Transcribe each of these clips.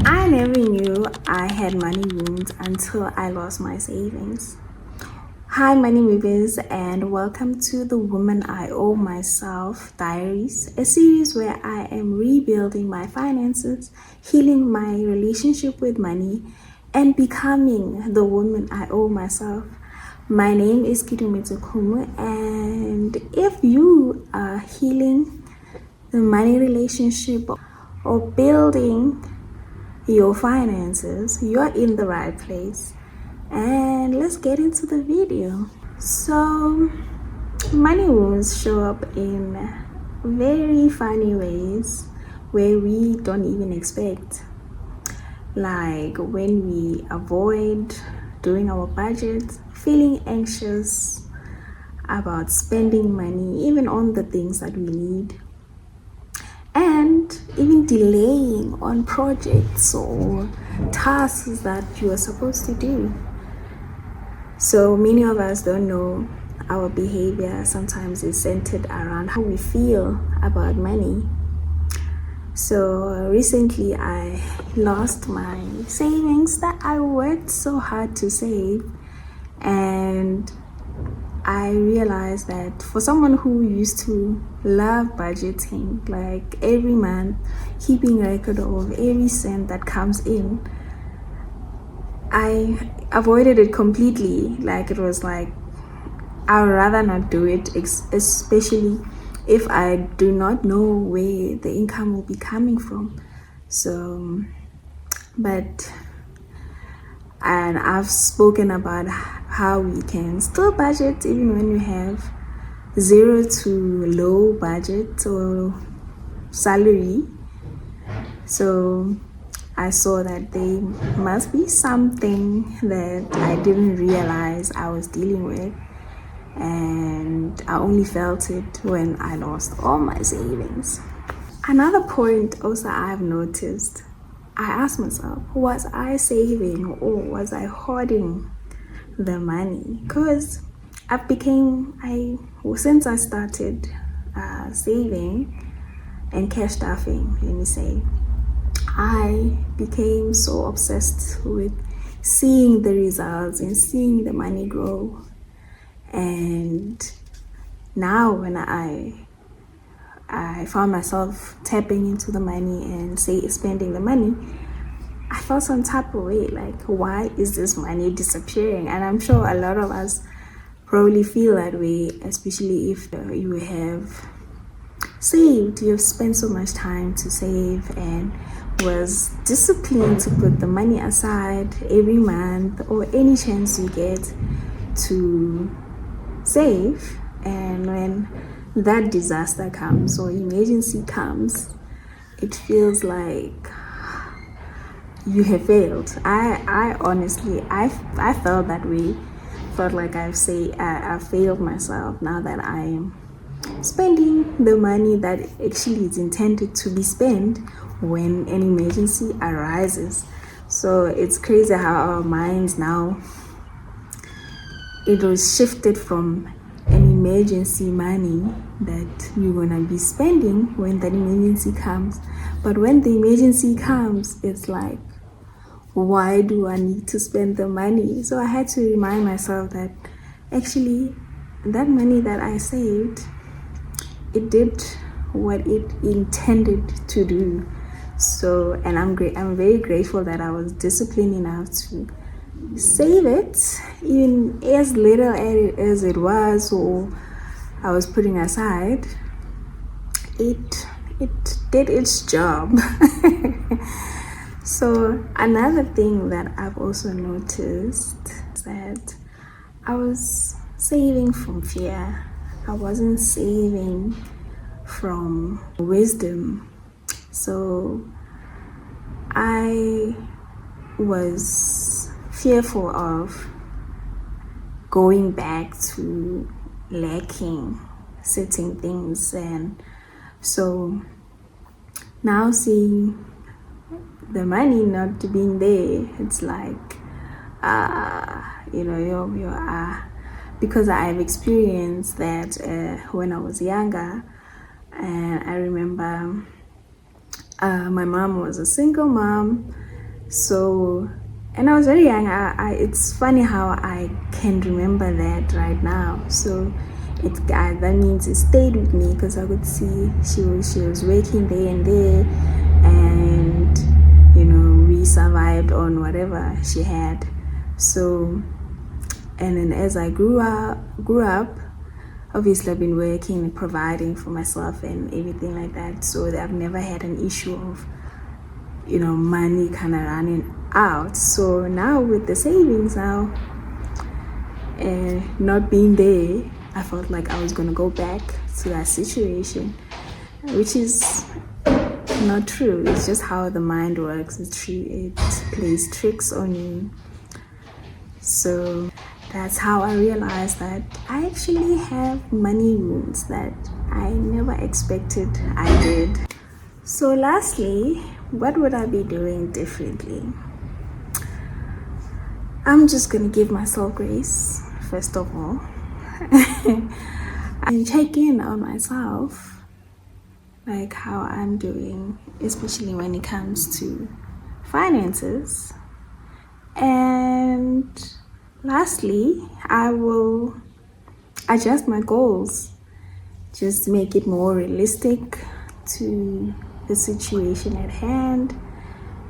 I never knew I had money wounds until I lost my savings. Hi, my name is Movez, and welcome to the Woman I Owe Myself Diaries, a series where I am rebuilding my finances, healing my relationship with money, and becoming the woman I owe myself. My name is Kitumetse Kumu, and if you are healing the money relationship or building your finances, you're in the right place. And let's get into the video. So money wounds show up in very funny ways where we don't even expect, like when we avoid doing our budget, feeling anxious about spending money even on the things that we need, and even delaying on projects or tasks that you are supposed to do. So many of us don't know our behavior sometimes is centered around how we feel about money. So recently I lost my savings that I worked so hard to save, and I realized that for someone who used to love budgeting, like every month keeping record of every cent that comes in, I avoided it completely. Like it was like I would rather not do it, especially if I do not know where the income will be coming from. So, and I've spoken about how we can still budget even when we have zero to low budget or salary. So I saw that there must be something that I didn't realize I was dealing with, and I only felt it when I lost all my savings. Another point also I've noticed, I asked myself, was I saving or was I hoarding the money? Because since I started saving and cash stuffing, let me say, I became so obsessed with seeing the results and seeing the money grow. And now when I found myself tapping into the money and spending the money, I felt some type of way, like, why is this money disappearing? And I'm sure a lot of us probably feel that way, especially if you have saved, you have spent so much time to save and was disciplined to put the money aside every month or any chance you get to save. And when that disaster comes or emergency comes, it feels like you have failed. I honestly felt that way. Felt like I failed myself now that I am spending the money that actually is intended to be spent when an emergency arises. So it's crazy how our minds now, it was shifted from an emergency money that you're gonna be spending when that emergency comes. But when the emergency comes, it's like, why do I need to spend the money? So I had to remind myself that actually that money that I saved, it did what it intended to do. So, and I'm very grateful that I was disciplined enough to save it, even as little as it was, or I was putting aside. It did its job. So another thing that I've also noticed is that I was saving from fear. I wasn't saving from wisdom. So I was fearful of going back to lacking certain things. And so now seeing the money not being there, it's like you're because I've experienced that when I was younger. And I remember my mom was a single mom, So, and I was very young. It's funny how I can remember that right now. So that means it stayed with me because I could see she was working there and there, and we survived on whatever she had. So, and then as I grew up, obviously I've been working and providing for myself and everything like that. So I've never had an issue of money kind of running out. So now with the savings now and not being there, I felt like I was going to go back to that situation, which is not true. It's just how the mind works. It plays tricks on you. So that's how I realized that I actually have money wounds that I never expected I did. So lastly, what would I be doing differently? I'm just gonna give myself grace, first of all, and check in on myself, like how I'm doing, especially when it comes to finances. And lastly, I will adjust my goals, just make it more realistic to the situation at hand.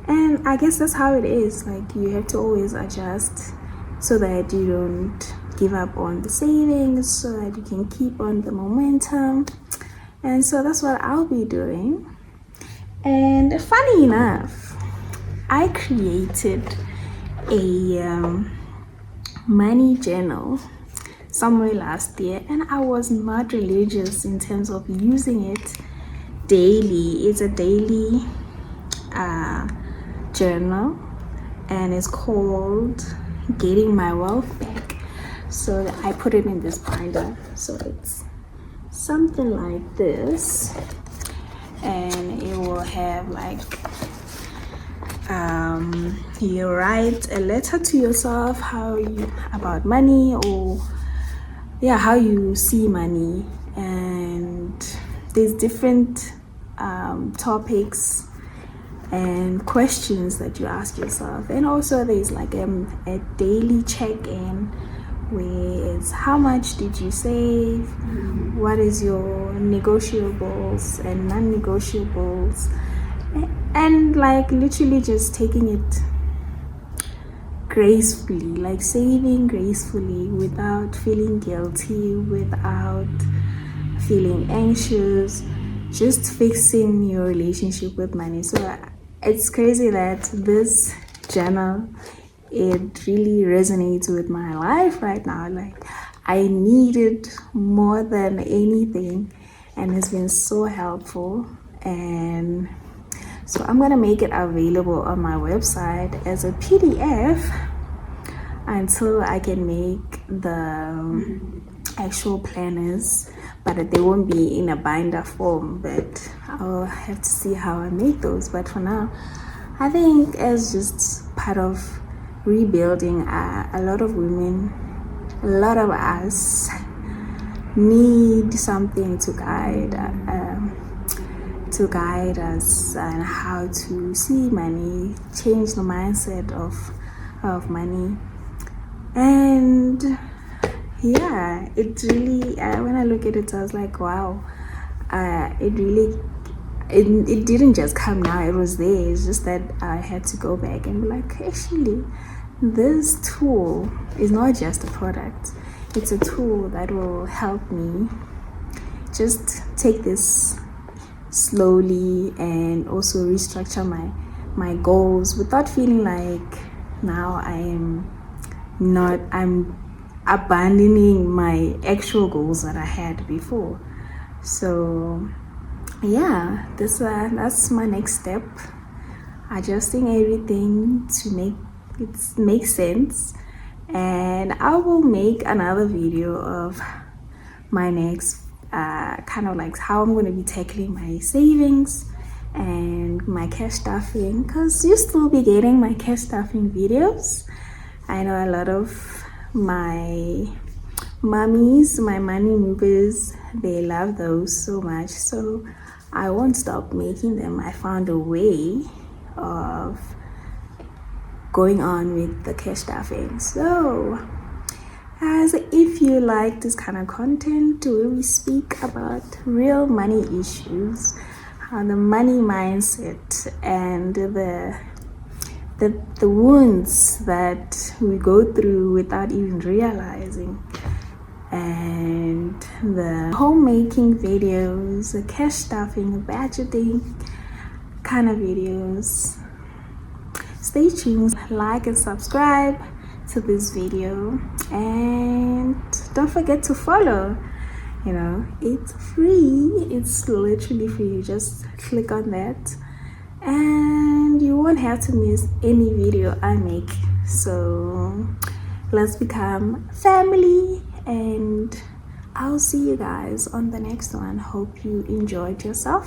And I guess that's how it is. Like, you have to always adjust so that you don't give up on the savings, so that you can keep on the momentum. And so that's what I'll be doing. And funny enough, I created a money journal somewhere last year, and I was not religious in terms of using it daily. It's a daily journal, and it's called Getting My Wealth Back. So I put it in this binder, so it's something like this, and it will have like you write a letter to yourself about money, or how you see money, and there's different topics and questions that you ask yourself. And also there's like a daily check-in where it's how much did you save, what is your negotiables and non-negotiables, and like literally just taking it gracefully, like saving gracefully without feeling guilty, without feeling anxious, just fixing your relationship with money. So it's crazy that this journal, it really resonates with my life right now. Like, I need it more than anything, and it's been so helpful. And so I'm gonna make it available on my website as a PDF until I can make the actual planners, but they won't be in a binder form, but I'll have to see how I make those. But for now, I think as just part of rebuilding, a lot of women, a lot of us need something to guide us on how to see money, change the mindset of money. And it really, when I look at it, I was like, wow, it didn't just come now, it was there. It's just that I had to go back and be like, actually, this tool is not just a product, it's a tool that will help me just take this slowly and also restructure my goals without feeling like now I'm abandoning my actual goals that I had before. So that's my next step, adjusting everything to make it make sense. And I will make another video of my next kind of like how I'm going to be tackling my savings and my cash stuffing, because you still be getting my cash stuffing videos. I know a lot of my mummies, my money movers, they love those so much, so I won't stop making them. I found a way of going on with the cash stuffing. So as if you like this kind of content where we speak about real money issues, the money mindset, and the wounds that we go through without even realizing, and the homemaking videos, the cash stuffing, budgeting kind of videos, stay tuned, like and subscribe to this video, and don't forget to follow. You know, it's free, it's literally free. You just click on that and you won't have to miss any video I make. So let's become family, and I'll see you guys on the next one. Hope you enjoyed yourself.